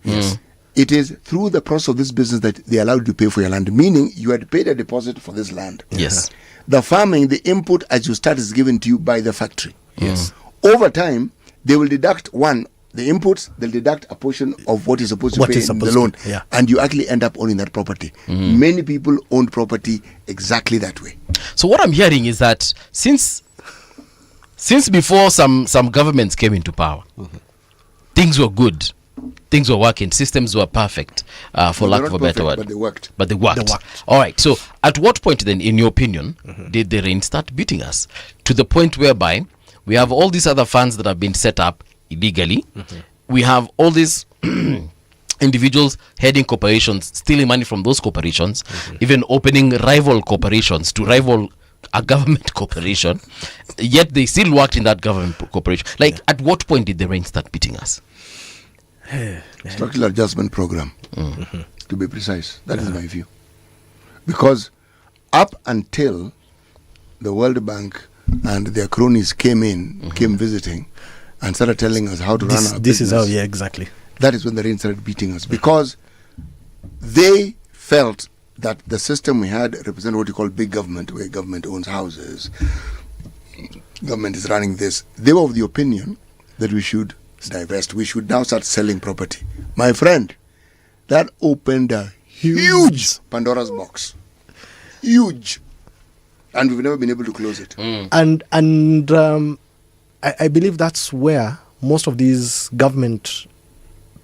it is through the process of this business that they allowed you to pay for your land, meaning you had paid a deposit for this land. Yes. The farming, the input as you start is given to you by the factory. Yes. Over time, they will deduct the inputs, they'll deduct a portion of what is supposed to pay in the loan. And you actually end up owning that property. Many people own property exactly that way. So what I'm hearing is that since before some governments came into power, things were good. Things were working. Systems were perfect, for lack of a better word. But they worked. All right. So, at what point then, in your opinion, did the rain start beating us? To the point whereby we have all these other funds that have been set up illegally. We have all these individuals heading corporations, stealing money from those corporations, even opening rival corporations to rival a government corporation. Yet they still worked in that government corporation. Like, at what point did the rain start beating us? Structural adjustment program, to be precise. That is my view. Because up until the World Bank and their cronies came visiting and started telling us how to run our business. This is how, exactly. That is when the rain started beating us. Because they felt that the system we had represented what you call big government, where government owns houses, government is running this. They were of the opinion that we should divest. We should now start selling property. My friend, that opened a huge Pandora's box. Huge. And we've never been able to close it. And I believe that's where most of these government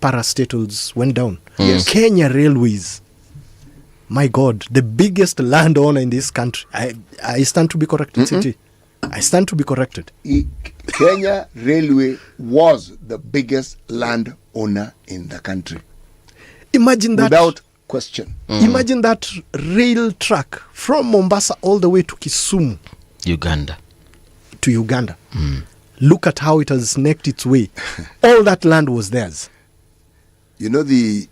parastatals went down. Kenya Railways, my God, the biggest landowner in this country. I stand to be corrected, City. I stand to be corrected. Kenya Railway was the biggest landowner in the country. Imagine that. Without question. Imagine that rail track from Mombasa all the way to Kisumu. Uganda. To Uganda. Look at how it has snaked its way. All that land was theirs. You know, the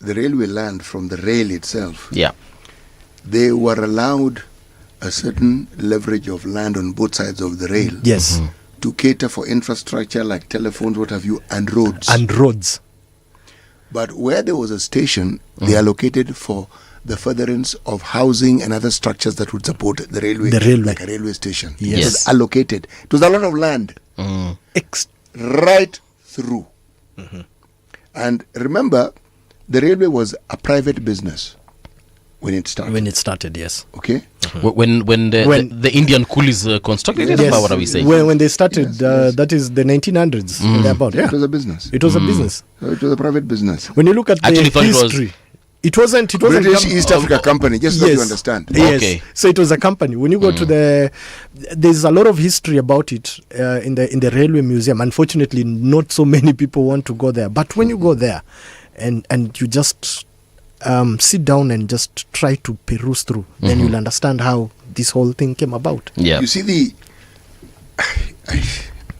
railway land from the rail itself, Yeah. they were allowed a certain leverage of land on both sides of the rail. Yes. To cater for infrastructure like telephones, what have you, and roads. And roads. But where there was a station, they allocated for the furtherance of housing and other structures that would support the railway. The railway. Like a railway station. Yes. It was allocated. It was a lot of land. Right through. And remember, the railway was a private business when it started. When it started, yes. Okay? When the Indian coolies constructed it, Yes. what are we saying? When they started, Yes. that is the 1900s. Thereabout, Yeah, yeah. it was a business. It was a business. So it was a private business. When you look at Actually the thought it was- history, it wasn't British com- East Africa Company, just so you understand. Yes. Okay. So it was a company. When you go to there's a lot of history about it in the railway museum. Unfortunately, not so many people want to go there. But when you go there, and you just sit down and just try to peruse through, then you'll understand how this whole thing came about. Yeah. You see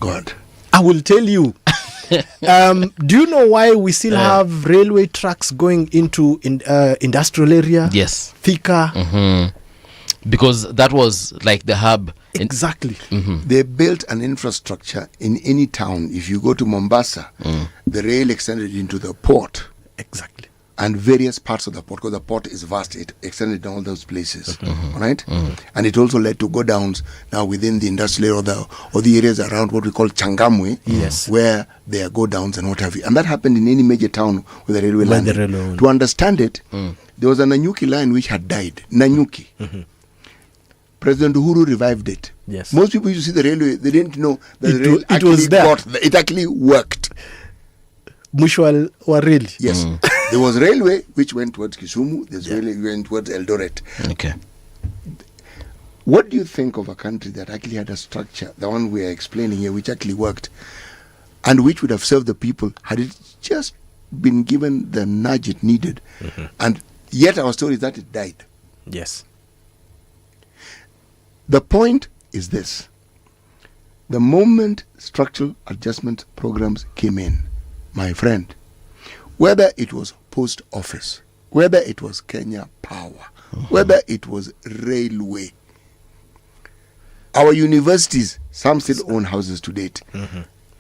God. I will tell you. Do you know why we still have railway tracks going into industrial area? Yes. Thika. Because that was like the hub. Exactly. They built an infrastructure in any town. If you go to Mombasa, the rail extended into the port Exactly. and various parts of the port, because the port is vast. It extended in all those places, all right? And it also led to go downs now within the industrial area or the areas around what we call Changamwe, Yes. where there are go downs and what have you. And that happened in any major town with a railway Where line. the railway- To understand it, there was a Nanyuki line which had died. Nanyuki. President Uhuru revived it. Yes. Most people used to see the railway, they didn't know that the It rail wa- it actually was there. it actually worked. Mutual or really? Yes. There was railway which went towards Kisumu, there's railway went towards Eldoret. Okay. What do you think of a country that actually had a structure, the one we are explaining here, which actually worked, and which would have served the people had it just been given the nudge it needed? And yet our story is that it died. Yes. The point is this. The moment structural adjustment programs came in, my friend, whether it was post office, whether it was Kenya Power, whether it was railway, our universities, some still own houses to date.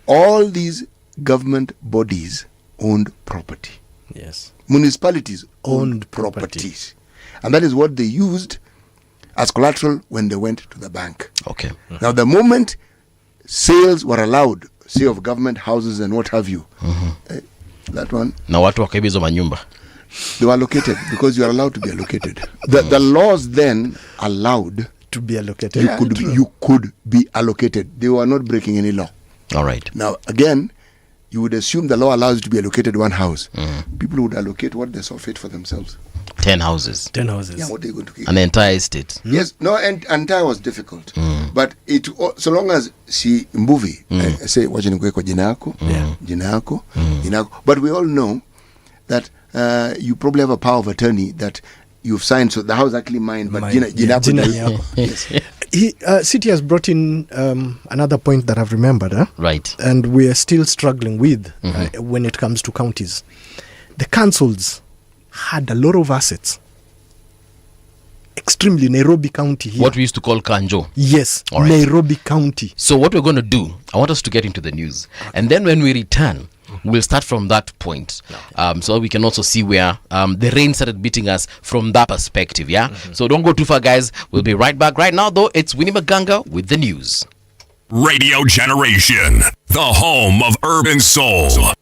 All these government bodies owned property. Yes. Municipalities owned Owned property. properties. And that is what they used as collateral when they went to the bank. Okay. Now, the moment sales were allowed, say of government houses and what have you, that one, Na watu wakaiba hizo manyumba. they were allocated because you are allowed to be allocated. The laws then allowed To be allocated. you could be allocated. They were not breaking any law. All right. Now, again, you would assume the law allows you to be allocated one house. People would allocate what they saw fit for themselves. 10 houses. 10 houses. Yeah, what are you going to keep? An entire estate. Yes, no, and entire was difficult, but it so long as si mbuvi say wacha nikuwe kwa jina yako, jina yako, jina yako. But we all know that you probably have a power of attorney that you've signed, so the house actually mine, but jina yako. Jina yako. Yes. City has brought in another point that I've remembered, Right. and we are still struggling with when it comes to counties. The councils had a lot of assets. Extremely. Nairobi County here. What we used to call Kanjo. Yes, All right. Nairobi County. So what we're going to do, I want us to get into the news. And then when we return, we'll start from that point. So we can also see where the rain started beating us from that perspective, yeah? So don't go too far, guys. We'll be right back. Right now, though, it's Winnie Maganga with the news. Radio Generation, the home of urban soul.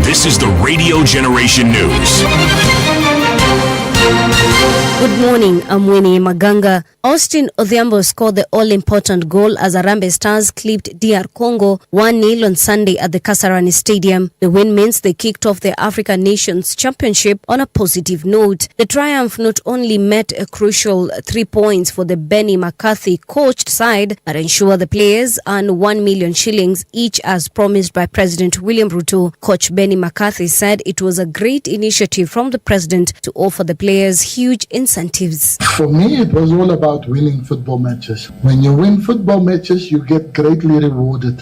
This is the Radio Generation News. Good morning, I'm Winnie Maganga. Austin Odhiambo scored the all-important goal as Harambee Stars clipped DR Congo 1-0 on Sunday at the Kasarani Stadium. The win means they kicked off the African Nations Championship on a positive note. The triumph not only met a crucial 3 points for the Benny McCarthy coached side, but ensured the players earn 1 million shillings each as promised by President William Ruto. Coach Benny McCarthy said it was a great initiative from the president to offer the players huge incentives. For me, it was all about winning football matches. When you win football matches, you get greatly rewarded.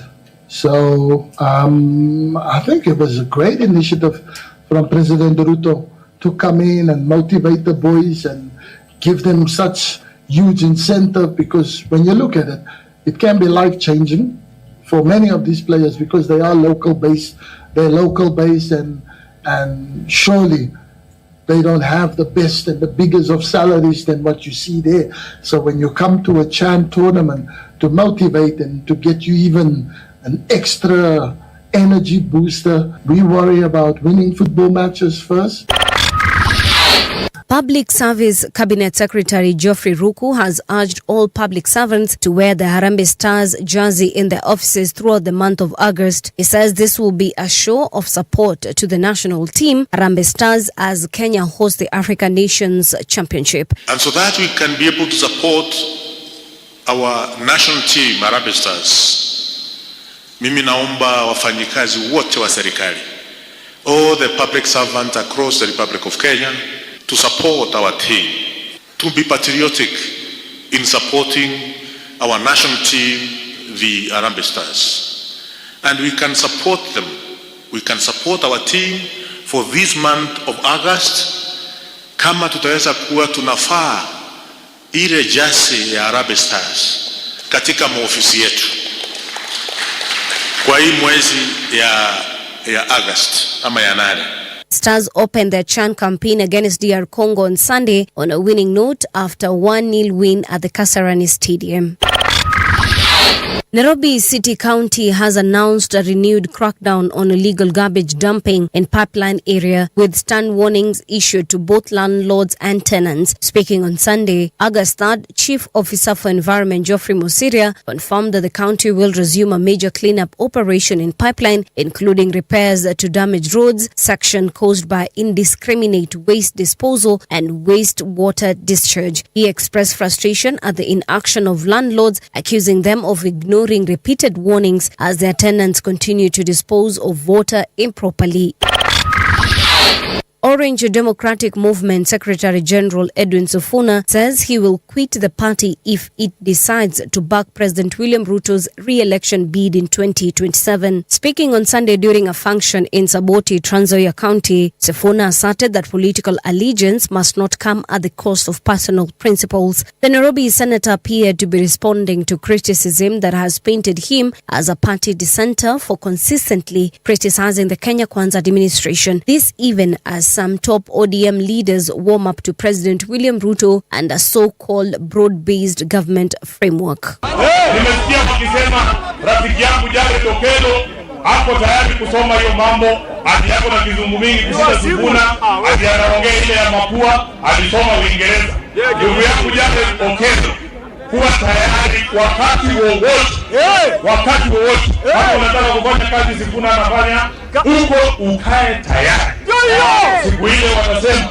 So I think it was a great initiative from President Ruto to come in and motivate the boys and give them such huge incentive, because when you look at it, it can be life-changing for many of these players because they are local-based. They're local-based and surely they don't have the best and the biggest of salaries than what you see there. So when you come to a CHAN tournament to motivate and to get you even an extra energy booster, we worry about winning football matches first. Public Service Cabinet Secretary Geoffrey Ruku has urged all public servants to wear the Harambee Stars jersey in their offices throughout the month of August. He says this will be a show of support to the national team, Harambee Stars, as Kenya hosts the African Nations Championship. And so that we can be able to support our national team, Harambee Stars, mimi naomba wafanyikazi wote wa serikali, all the public servants across the Republic of Kenya, to support our team, to be patriotic in supporting our national team, the Harambee Stars. And we can support them. We can support our team for this month of August kama tutaweza kuwa tunafaa ile jersey ya Harambee Stars katika maofisi yetu kwa hii mwezi ya August ama ya 8. Stars opened their CHAN campaign against DR Congo on Sunday on a winning note after a 1-0 win at the Kasarani Stadium. Nairobi City County has announced a renewed crackdown on illegal garbage dumping in pipeline area, with stern warnings issued to both landlords and tenants. Speaking on Sunday, August 3rd, Chief Officer for Environment Geoffrey Musiria confirmed that the county will resume a major cleanup operation in pipeline, including repairs to damaged roads, section caused by indiscriminate waste disposal and wastewater discharge. He expressed frustration at the inaction of landlords, accusing them of ignoring repeated warnings as their tenants continue to dispose of water improperly. Orange Democratic Movement Secretary General Edwin Sifuna says he will quit the party if it decides to back President William Ruto's re-election bid in 2027. Speaking on Sunday during a function in Saboti, Trans Nzoia County, Sifuna asserted that political allegiance must not come at the cost of personal principles. The Nairobi senator appeared to be responding to criticism that has painted him as a party dissenter for consistently criticizing the Kenya Kwanza administration. This even as some top ODM leaders warm up to President William Ruto and a so-called broad-based government framework. Nimesikia wakisema rafiki yangu Jared Okello hapo tayari kusoma hiyo mambo, ati yako na kizungu mingi kushinda Sifuna, ati anaongea ile ya mapua, alisoma Uingereza. Ndugu yangu Jared Okello, kuwa tayari wakati wowote hapo unataka kufanya kazi Sifuna anafanya, uko ukae tayari. Siku ile watasema.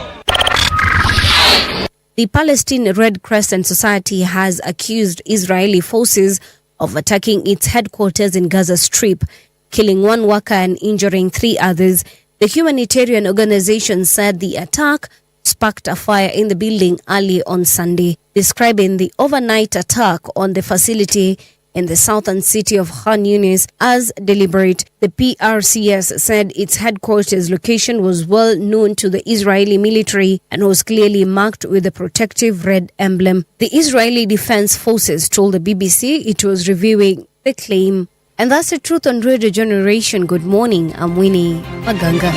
The Palestine Red Crescent Society has accused Israeli forces of attacking its headquarters in Gaza Strip, killing one worker and injuring 3 others. The humanitarian organization said the attack sparked a fire in the building early on Sunday. Describing the overnight attack on the facility in the southern city of Khan Yunis as deliberate, the PRCS said its headquarters location was well known to the Israeli military and was clearly marked with a protective red emblem. The Israeli Defense Forces told the BBC it was reviewing the claim. And that's the truth on Radio Generation. Good morning, I'm Winnie Maganga.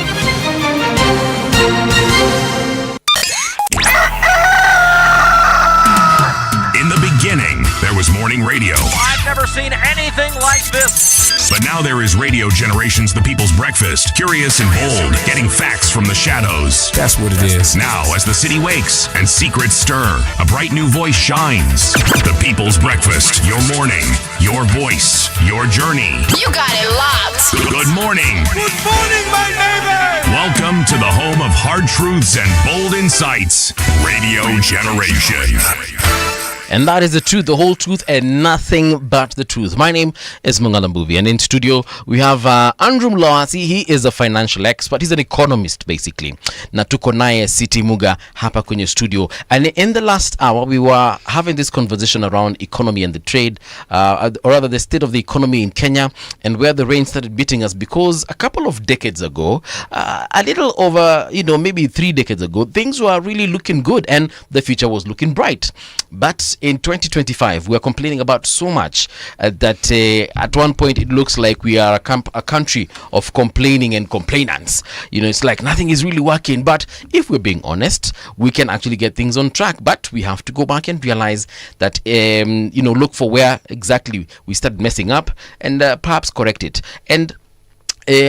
There was morning radio. I've never seen anything like this. But now there is Radio Generation's The People's Breakfast. Curious and bold, getting facts rise from the shadows. That's what it is. Now, as the city wakes and secrets stir, a bright new voice shines. The People's Breakfast. Your morning, your voice, your journey. You got it locked. Good morning. Good morning, my neighbor. Welcome to the home of hard truths and bold insights. Radio Generation. And that is the truth, the whole truth, and nothing but the truth. My name is Mungala Mbuvi, and in studio we have Andrew Mloasi. He is a financial expert. He's an economist, basically. Na tuko naye City Muga hapa kwenye studio. And in the last hour, we were having this conversation around economy and the trade, or rather the state of the economy in Kenya, and where the rain started beating us. Because a couple of decades ago, a little over, maybe 3 decades ago, things were really looking good, and the future was looking bright. But in 2025, we are complaining about so much that at one point it looks like we are a country of complaining and complainants. It's like nothing is really working. But if we're being honest, we can actually get things on track. But we have to go back and realize that, look for where exactly we started messing up and perhaps correct it. And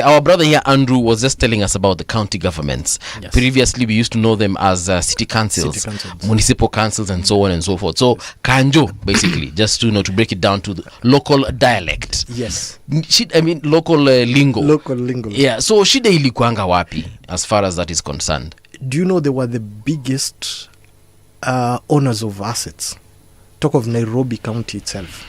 our brother here, Andrew, was just telling us about the county governments. Yes. Previously, we used to know them as city councils, municipal councils, and so on and so forth. So, Kanjo, basically, just to break it down to the local dialect. Yes. Local lingo. Local lingo. Yeah. So, shida ilikuanga wapi as far as that is concerned? Do you know they were the biggest owners of assets? Talk of Nairobi County itself.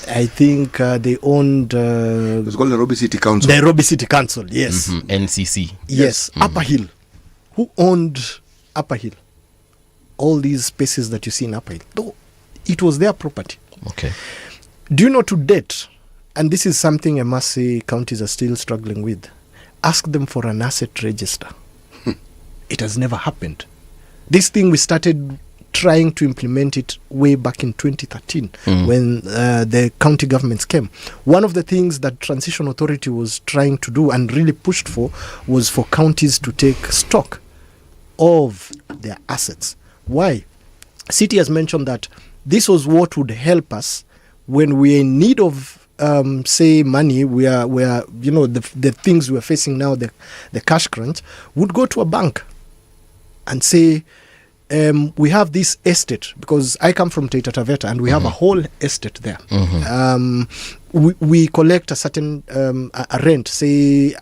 I think they owned... it's called Nairobi City Council. Nairobi City Council, yes. Mm-hmm. NCC. Yes. Mm-hmm. Upper Hill. Who owned Upper Hill? All these spaces that you see in Upper Hill. Though it was their property. Okay. Do you know to date, and this is something I must say counties are still struggling with, ask them for an asset register. It has never happened. This thing we started trying to implement it way back in 2013 when the county governments came. One of the things that Transition Authority was trying to do and really pushed for was for counties to take stock of their assets. Why? City has mentioned that this was what would help us when we're in need of say money, we are the things we're facing now, the cash crunch, would go to a bank and say, we have this estate, because I come from Taita Taveta and we have a whole estate there. We collect a certain a rent, say